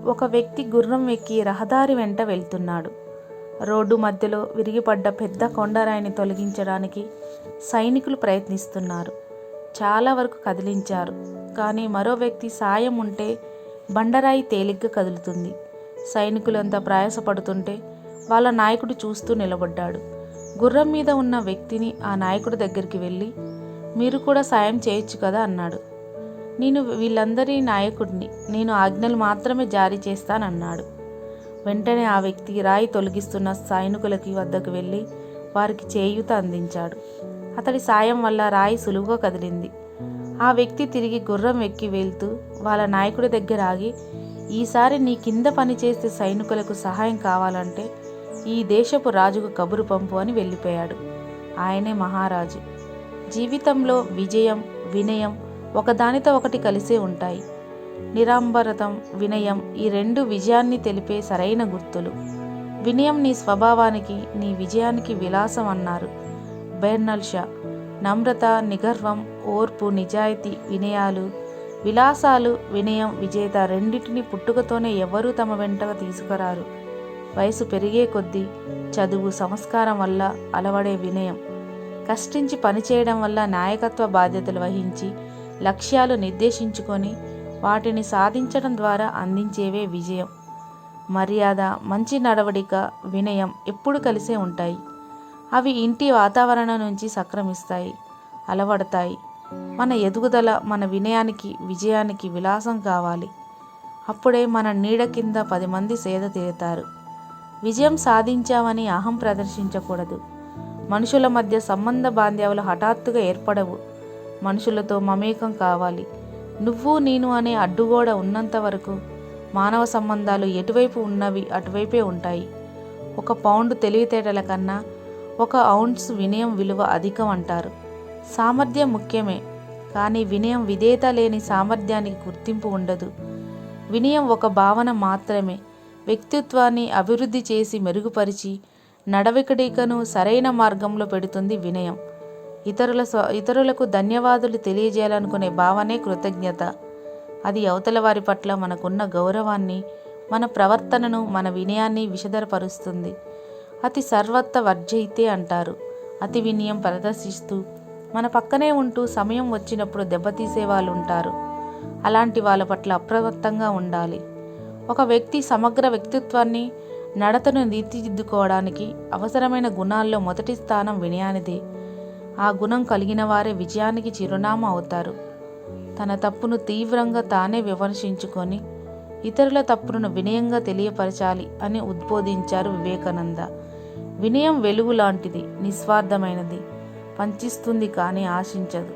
ఒక వ్యక్తి గుర్రం ఎక్కి రహదారి వెంట వెళ్తున్నాడు. రోడ్డు మధ్యలో విరిగిపడ్డ పెద్ద కొండరాయిని తొలగించడానికి సైనికులు ప్రయత్నిస్తున్నారు. చాలా వరకు కదిలించారు. కానీ మరో వ్యక్తి సాయం ఉంటే బండరాయి తేలిగ్గా కదులుతుంది. సైనికులంతా ప్రయాసపడుతుంటే వాళ్ళ నాయకుడు చూస్తూ నిలబడ్డాడు. గుర్రం మీద ఉన్న వ్యక్తిని ఆ నాయకుడి దగ్గరికి వెళ్ళి, మీరు కూడా సాయం చేయొచ్చు కదా అన్నాడు. నేను వీళ్ళందరి నాయకుడిని, నేను ఆజ్ఞలు మాత్రమే జారీ చేస్తానన్నాడు. వెంటనే ఆ వ్యక్తి రాయి తొలగిస్తున్న సైనికులకి వద్దకు వెళ్ళి వారికి చేయూత అందించాడు. అతడి సాయం వల్ల రాయి సులువుగా కదిలింది. ఆ వ్యక్తి తిరిగి గుర్రం ఎక్కి వెళ్తూ వాళ్ళ నాయకుడి దగ్గర ఆగి, ఈసారి నీ కింద పనిచేసే సైనికులకు సహాయం కావాలంటే ఈ దేశపు రాజుకు కబురు పంపు అని వెళ్ళిపోయాడు. ఆయనే మహారాజు. జీవితంలో విజయం, వినయం ఒకదానితో ఒకటి కలిసే ఉంటాయి. నిరాంబరతం, వినయం ఈ రెండు విజయాన్ని తెలిపే సరైన గుర్తులు. వినయం నీ స్వభావానికి, నీ విజయానికి విలాసం అన్నారు బెర్నల్ షా. నమ్రత, నిగర్వం, ఓర్పు, నిజాయితీ, వినయాలు, విలాసాలు, వినయం, విజేత రెండింటిని పుట్టుకతోనే ఎవరూ తమ వెంట తీసుకురారు. వయసు పెరిగే కొద్దీ చదువు, సంస్కారం వల్ల అలవడే వినయం, కష్టించి పనిచేయడం వల్ల నాయకత్వ బాధ్యతలు వహించి లక్ష్యాలు నిర్దేశించుకొని వాటిని సాధించడం ద్వారా అందించేవే విజయం. మర్యాద, మంచి నడవడిక, వినయం ఎప్పుడు కలిసే ఉంటాయి. అవి ఇంటి వాతావరణం నుంచి సంక్రమిస్తాయి, అలవడతాయి. మన ఎదుగుదల మన వినయానికి, విజయానికి విలాసం కావాలి. అప్పుడే మన నీడ కింద 10 మంది సేద తీరుతారు. విజయం సాధించామని అహం ప్రదర్శించకూడదు. మనుషుల మధ్య సంబంధ బాంధవ్యాలు హఠాత్తుగా ఏర్పడవు. మనుషులతో మమేకం కావాలి. నువ్వు నేను అనే అడ్డుగోడ ఉన్నంత వరకు మానవ సంబంధాలు ఎటువైపు ఉన్నవి అటువైపే ఉంటాయి. 1 పౌండ్ తెలివితేటల కన్నా 1 ఔన్స్ వినయం విలువ అధికం అంటారు. సామర్థ్యం ముఖ్యమే, కానీ వినయం విధేయత లేని సామర్థ్యానికి గుర్తింపు ఉండదు. వినయం ఒక భావన మాత్రమే. వ్యక్తిత్వాన్ని అభివృద్ధి చేసి మెరుగుపరిచి నడవడికను సరైన మార్గంలో పెడుతుంది వినయం. ఇతరులకు ధన్యవాదాలు తెలియజేయాలనుకునే భావనే కృతజ్ఞత. అది అవతల వారి పట్ల మనకున్న గౌరవాన్ని, మన ప్రవర్తనను, మన వినయాన్ని విషదపరుస్తుంది. అతి సర్వత్ర వర్జయితే అంటారు. అతి వినయం ప్రదర్శిస్తూ మన పక్కనే ఉంటూ సమయం వచ్చినప్పుడు దెబ్బతీసే వాళ్ళు ఉంటారు. అలాంటి వాళ్ళ పట్ల అప్రమత్తంగా ఉండాలి. ఒక వ్యక్తి సమగ్ర వ్యక్తిత్వాన్ని, నడతను తీర్చిదిద్దుకోవడానికి అవసరమైన గుణాల్లో మొదటి స్థానం వినయానిదే. ఆ గుణం కలిగిన వారే విజయానికి చిరునామా అవుతారు. తన తప్పును తీవ్రంగా తానే విమర్శించుకొని ఇతరుల తప్పులను వినయంగా తెలియపరచాలి అని ఉద్బోధించారు వివేకానంద. వినయం వెలుగు లాంటిది, నిస్వార్థమైనది, పంచిస్తుంది కానీ ఆశించదు.